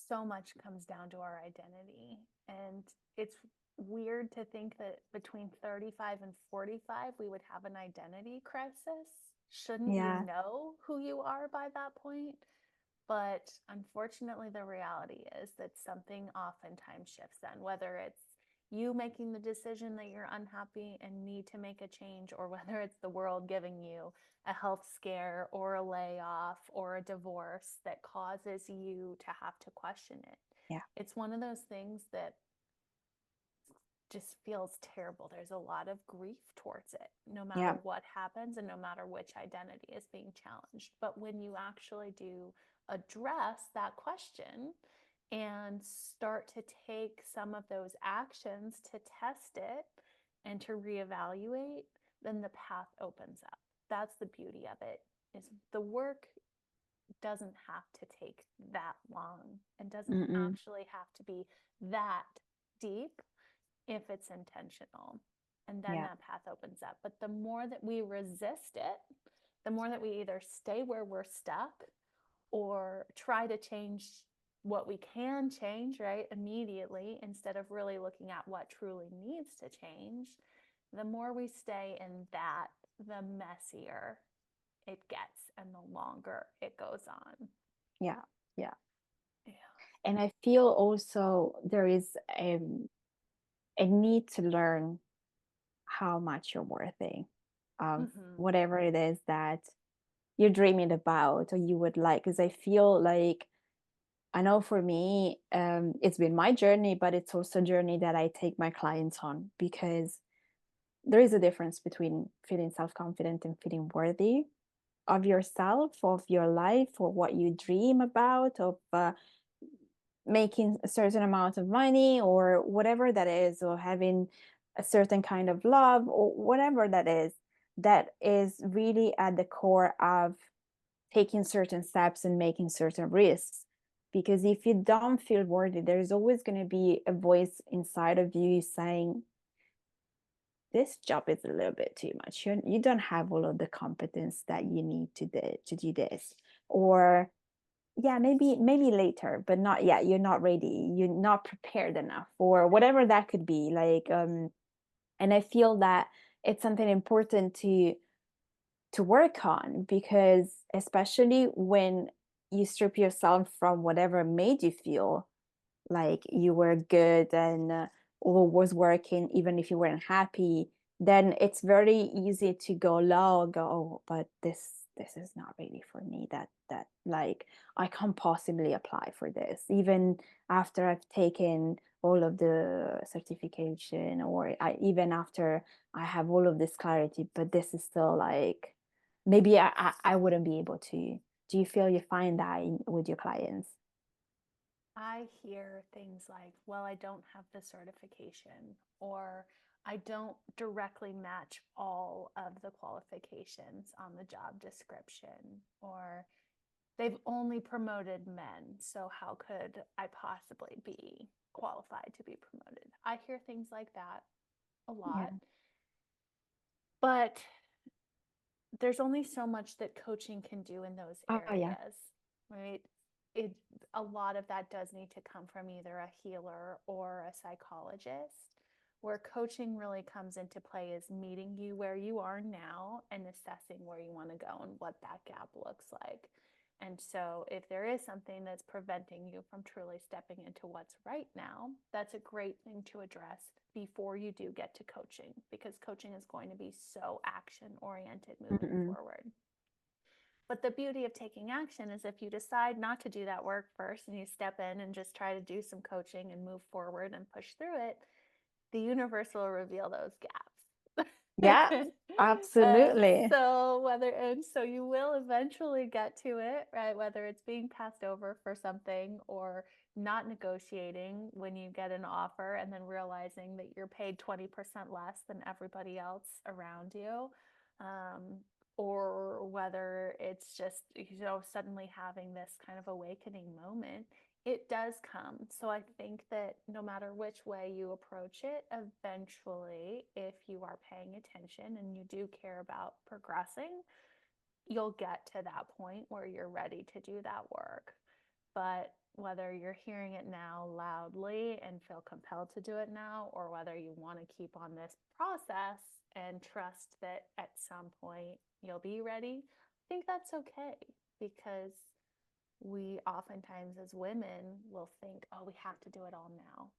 So much comes down to our identity. And it's weird to think that between 35 and 45, we would have an identity crisis. Shouldn't you Yeah, know who you are by that point? But unfortunately, the reality is that something oftentimes shifts then, whether it's you making the decision that you're unhappy and need to make a change, or whether it's the world giving you a health scare or a layoff or a divorce that causes you to have to question it. yeah, It's one of those things that just feels terrible. There's a lot of grief towards it, no matter yeah, what happens and no matter which identity is being challenged. But when you actually do address that question and start to take some of those actions to test it and to reevaluate, then the path opens up. That's the beauty of it. Is the work doesn't have to take that long and doesn't mm-mm, actually have to be that deep if it's intentional. And then yeah, that path opens up. But the more that we resist it, the more that we either stay where we're stuck or try to change what we can change, right, immediately, instead of really looking at what truly needs to change, the more we stay in that, the messier it gets and the longer it goes on. Yeah. Yeah. Yeah. And I feel also there is a need to learn how much you're worthy of Hmm. whatever it is that you're dreaming about or you would like. Because I feel like, I know for me, it's been my journey, but it's also a journey that I take my clients on, because there is a difference between feeling self-confident and feeling worthy of yourself, of your life, or what you dream about, of making a certain amount of money or whatever that is, or having a certain kind of love or whatever that is really at the core of taking certain steps and making certain risks. Because if you don't feel worthy, there's always going to be a voice inside of you saying, this job is a little bit too much. You don't have all of the competence that you need to do this. Or yeah, maybe later, but not yet. You're not ready. You're not prepared enough, or whatever that could be. And I feel that it's something important to work on, because especially when you strip yourself from whatever made you feel like you were good and all was working, even if you weren't happy, then it's very easy to go low, go, oh, but this is not really for me. That like I can't possibly apply for this, even after I've taken all of the certification, or even after I have all of this clarity, but this is still like maybe I wouldn't be able to. Do you feel you find that with your clients? I hear things like, well, I don't have the certification, or I don't directly match all of the qualifications on the job description, or they've only promoted men, so how could I possibly be qualified to be promoted? I hear things like that a lot, Yeah. but there's only so much that coaching can do in those Oh yeah. areas, right? It A lot of that does need to come from either a healer or a psychologist. Where coaching really comes into play is meeting you where you are now and assessing where you want to go and what that gap looks like. And so, if there is something that's preventing you from truly stepping into what's right now, that's a great thing to address before you do get to coaching, because coaching is going to be so action oriented moving Mm-mm. forward. But the beauty of taking action is if you decide not to do that work first and you step in and just try to do some coaching and move forward and push through it, the universe will reveal those gaps. Yeah, and absolutely. so you will eventually get to it, right? Whether it's being passed over for something or not negotiating when you get an offer and then realizing that you're paid 20% less than everybody else around you. Um, or whether it's just, suddenly having this kind of awakening moment, it does come. So I think that no matter which way you approach it, eventually, if you are paying attention and you do care about progressing, you'll get to that point where you're ready to do that work. But whether you're hearing it now loudly and feel compelled to do it now, or whether you want to keep on this process and trust that at some point you'll be ready, I think that's okay, because we oftentimes as women will think, oh, we have to do it all now,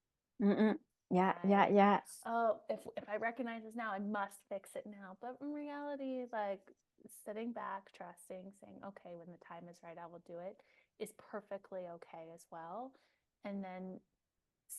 Mm-mm. Yeah, yeah, right? yeah, Oh, if I recognize this now, I must fix it now. But in reality, like sitting back, trusting, saying, okay, when the time is right, I will do it, is perfectly okay as well. And then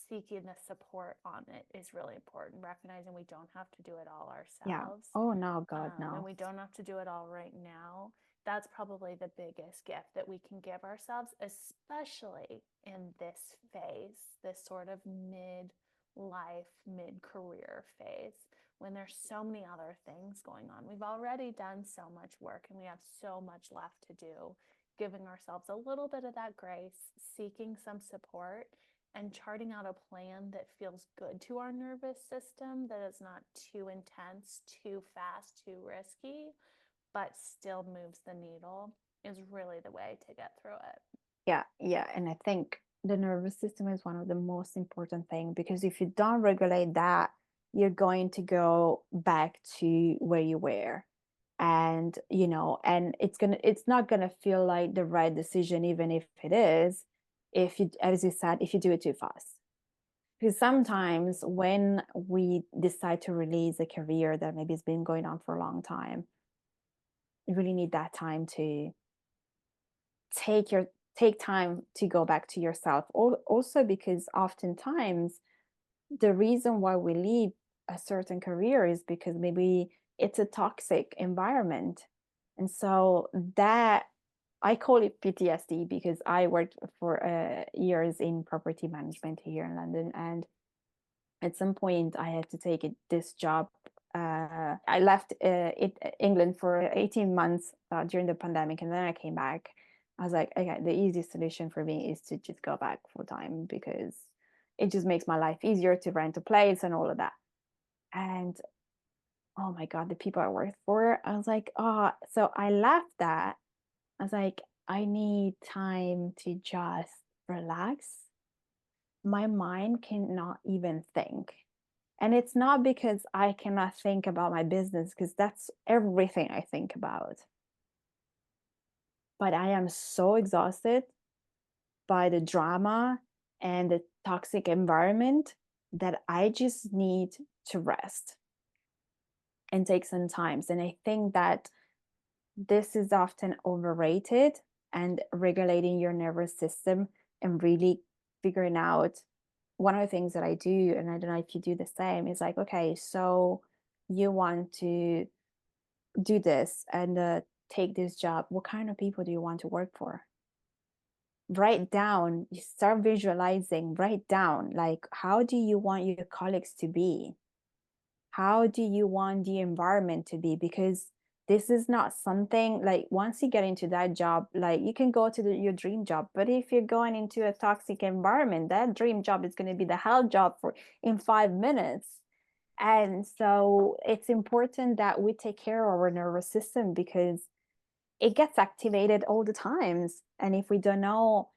seeking the support on it is really important, recognizing we don't have to do it all yeah. ourselves, Oh no, God, and no. we don't have to do it all right now. That's probably the biggest gift that we can give ourselves, especially in this phase, this sort of mid life, mid career phase, when there's so many other things going on. We've already done so much work and we have so much left to do. Giving ourselves a little bit of that grace, seeking some support, and charting out a plan that feels good to our nervous system, that is not too intense, too fast, too risky, but still moves the needle, is really the way to get through it. Yeah, yeah. And I think the nervous system is one of the most important thing, because if you don't regulate that, you're going to go back to where you were. And and it's not gonna feel like the right decision, even if it is, if you, as you said, if you do it too fast. Because sometimes when we decide to release a career that maybe has been going on for a long time, you really need that time to take your take time to go back to yourself. Also, because oftentimes the reason why we leave a certain career is because maybe it's a toxic environment. And so that, I call it PTSD, because I worked for years in property management here in London. And at some point I had to take this job. I left England for 18 months during the pandemic, and then I came back. I was like, okay, the easiest solution for me is to just go back full time, because it just makes my life easier to rent a place and all of that. And oh my God, the people I worked for, I was like, oh, so I left that. I was like, I need time to just relax. My mind cannot even think. And it's not because I cannot think about my business, because that's everything I think about. But I am so exhausted by the drama and the toxic environment that I just need to rest and take some time. And I think that this is often overrated, and regulating your nervous system and really figuring out, one of the things that I do, and I don't know if you do the same, is like, okay, so you want to do this and take this job. What kind of people do you want to work for? Write down, you start visualizing, write down, like, how do you want your colleagues to be? How do you want the environment to be? Because this is not something like, once you get into that job, like, you can go to your dream job, but if you're going into a toxic environment, that dream job is going to be the hell job for in 5 minutes. And so it's important that we take care of our nervous system, because it gets activated all the times. And if we don't know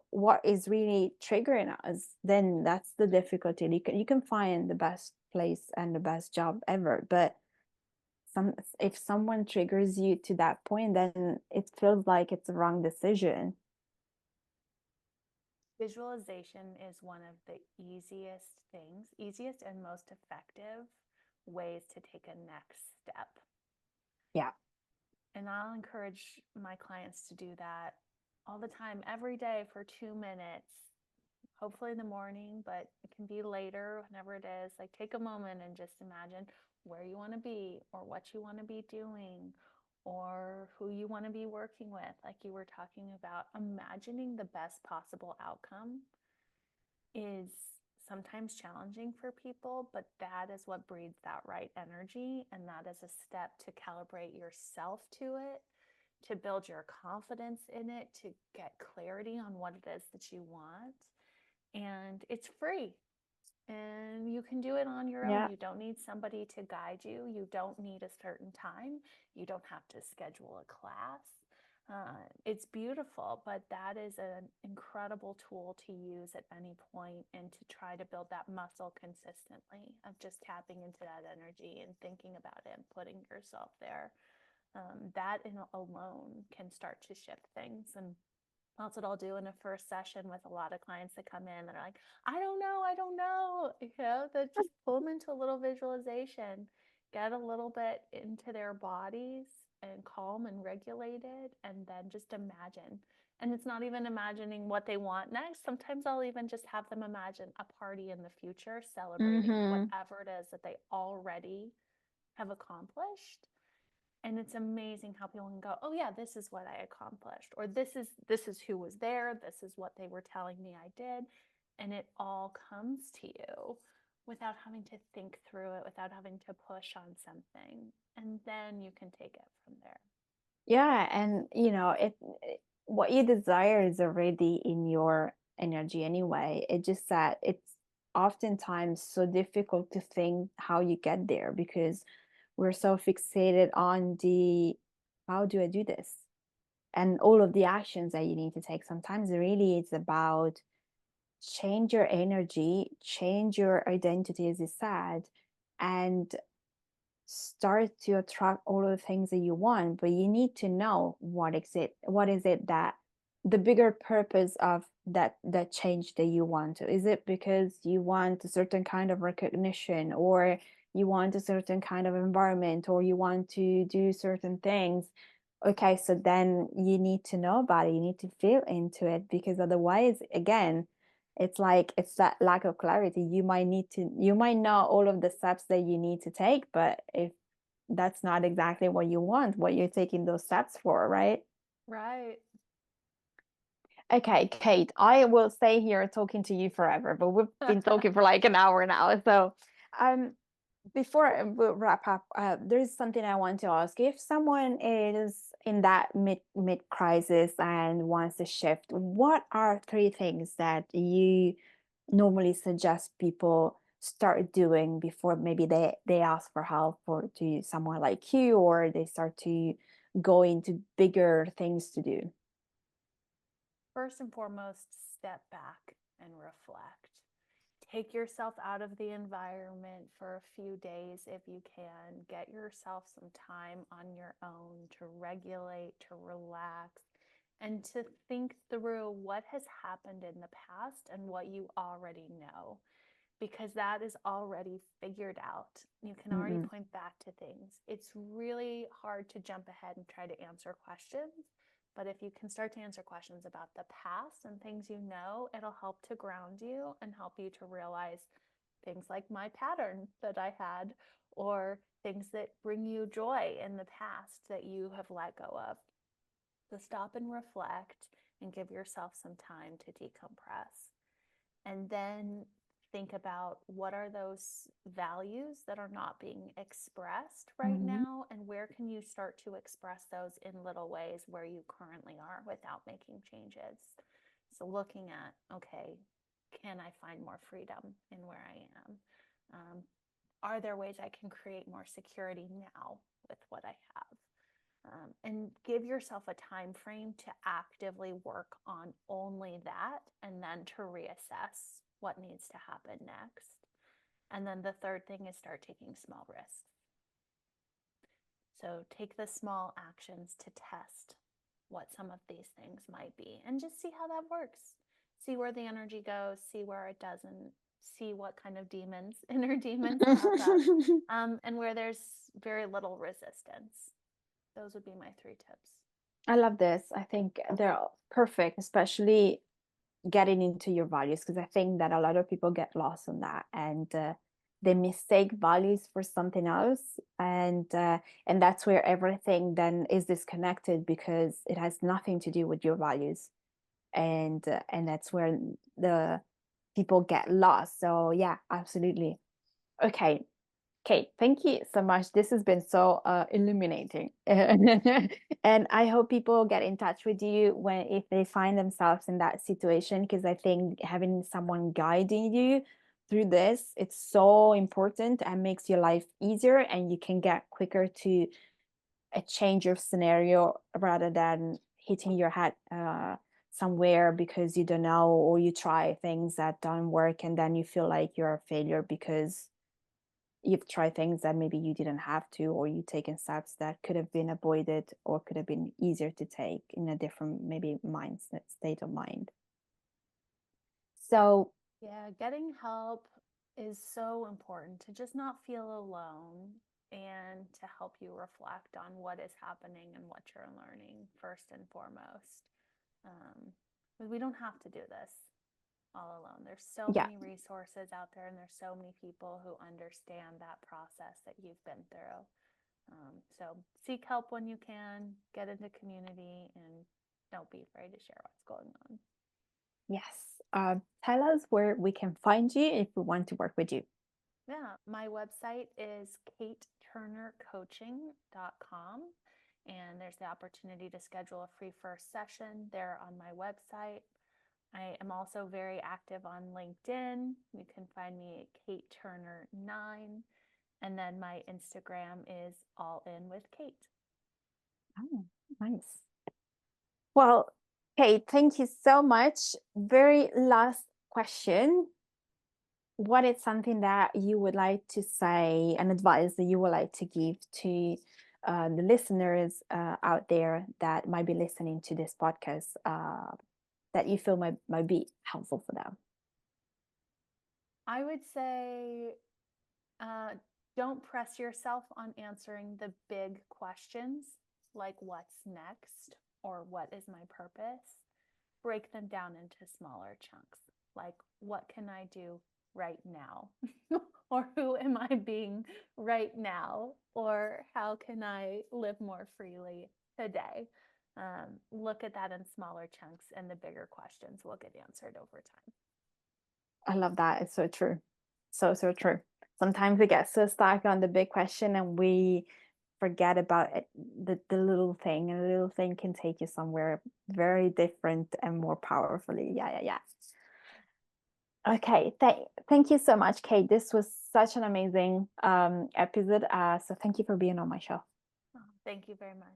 what is really triggering us, then that's the difficulty. You can find the best place and the best job ever, but if someone triggers you to that point, then it feels like it's the wrong decision. Visualization is one of the easiest and most effective ways to take a next step. Yeah. And I'll encourage my clients to do that all the time, every day for 2 minutes, hopefully in the morning, but it can be later, whenever it is. Like, take a moment and just imagine where you want to be, or what you want to be doing, or who you want to be working with. Like you were talking about, imagining the best possible outcome is sometimes challenging for people, but that is what breeds that right energy. And that is a step to calibrate yourself to it, to build your confidence in it, to get clarity on what it is that you want. And it's free, and you can do it on your own. Yeah. You don't need somebody to guide you. You don't need a certain time. You don't have to schedule a class. It's beautiful, but that is an incredible tool to use at any point, and to try to build that muscle consistently of just tapping into that energy and thinking about it and putting yourself there. That alone can start to shift things. And that's what I'll do in a first session with a lot of clients that come in that are like, I don't know, I don't know. That just pull them into a little visualization, get a little bit into their bodies and calm and regulated, and then just imagine. And it's not even imagining what they want next. Sometimes I'll even just have them imagine a party in the future celebrating Mm-hmm. whatever it is that they already have accomplished. And it's amazing how people can go, oh yeah, this is what I accomplished, or this is who was there, this is what they were telling me I did. And it all comes to you without having to think through it, without having to push on something, and then you can take it from there. Yeah, and what you desire is already in your energy anyway. It just that it's oftentimes so difficult to think how you get there, because we're so fixated on the, how do I do this? And all of the actions that you need to take. Sometimes really it's about change your energy, change your identity, as you said, and start to attract all of the things that you want, but you need to know what is it that the bigger purpose of that change that you want to. Is it because you want a certain kind of recognition, or you want a certain kind of environment, or you want to do certain things? Okay, so then you need to know about it. You need to feel into it, because otherwise, again, it's like it's that lack of clarity. You might know all of the steps that you need to take, but if that's not exactly what you want, what you're taking those steps for, right? Right. Okay, Kate, I will stay here talking to you forever, but we've been talking for like an hour now. So, um, before we wrap up, there's something I want to ask. If someone is in that mid crisis and wants to shift, what are three things that you normally suggest people start doing before maybe they ask for help or to someone like you, or they start to go into bigger things to do? First and foremost, step back and reflect. Take yourself out of the environment for a few days if you can. Get yourself some time on your own to regulate, to relax, and to think through what has happened in the past and what you already know, because that is already figured out. You can already Mm-mm. point back to things. It's really hard to jump ahead and try to answer questions. But if you can start to answer questions about the past and things you know, it'll help to ground you and help you to realize things like my pattern that I had, or things that bring you joy in the past that you have let go of. So stop and reflect and give yourself some time to decompress. And then think about what are those values that are not being expressed right Mhm. now, and where can you start to express those in little ways where you currently are without making changes. So looking at, okay, can I find more freedom in where I am? Are there ways I can create more security now with what I have? And give yourself a time frame to actively work on only that, and then to reassess what needs to happen next. And then the third thing is start taking small risks. So take the small actions to test what some of these things might be and just see how that works. See where the energy goes, see where it doesn't, see what kind of demons, inner demons pop up, and where there's very little resistance. Those would be my three tips. I love this. I think they're perfect, especially getting into your values, because I think that a lot of people get lost on that, and they mistake values for something else, and that's where everything then is disconnected, because it has nothing to do with your values, and that's where the people get lost. So yeah, absolutely. Okay, Kate, thank you so much. This has been so illuminating. And I hope people get in touch with you when if they find themselves in that situation, because I think having someone guiding you through this, it's so important and makes your life easier, and you can get quicker to a change of scenario rather than hitting your head somewhere because you don't know, or you try things that don't work and then you feel like you're a failure because you've tried things that maybe you didn't have to, or you've taken steps that could have been avoided or could have been easier to take in a different maybe mindset state of mind. So Yeah, getting help is so important to just not feel alone, and to help you reflect on what is happening and what you're learning first and foremost. Um, but we don't have to do this all alone. There's so yeah, many resources out there, and there's so many people who understand that process that you've been through. So seek help when you can, get into community, and don't be afraid to share what's going on. yes. Tell us where we can find you if we want to work with you. Yeah, my website is kateturnercoaching.com, and there's the opportunity to schedule a free first session there on my website. I am also very active on LinkedIn. You can find me at Kate Turner 9, and then my Instagram is All In with Kate. Oh, nice. Well, Kate, thank you so much. Very last question. what is something that you would like to say, an advice that you would like to give to the listeners out there that might be listening to this podcast that you feel might be helpful for them? I would say uh, don't press yourself on answering the big questions like what's next or what is my purpose. Break them down into smaller chunks, like what can I do right now? Or who am I being right now? Or how can I live more freely today? Look at that in smaller chunks, and the bigger questions will get answered over time. I love that. It's so true. So, so true. Sometimes we get so stuck on the big question and we forget about it, the little thing, and the little thing can take you somewhere very different and more powerfully. Yeah, yeah, yeah. Okay, thank you so much, Kate. This was such an amazing episode. So thank you for being on my show. Oh, thank you very much.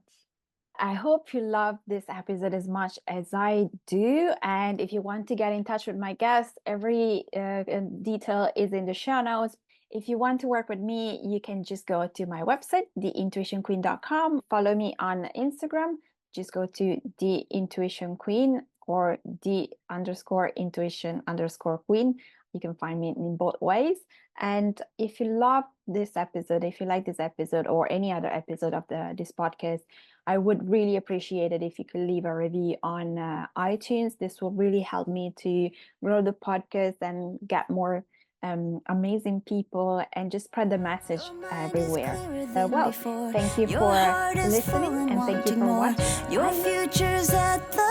I hope you love this episode as much as I do. And if you want to get in touch with my guests, every detail is in the show notes. If you want to work with me, you can just go to my website, theintuitionqueen.com. Follow me on Instagram. Just go to the intuition queen or the_intuition_queen. You can find me in both ways. And if you love this episode, if you like this episode or any other episode of this podcast, I would really appreciate it if you could leave a review on iTunes. This will really help me to grow the podcast and get more amazing people and just spread the message everywhere. Well, thank you for listening and thank you for watching. Your Bye. future's at the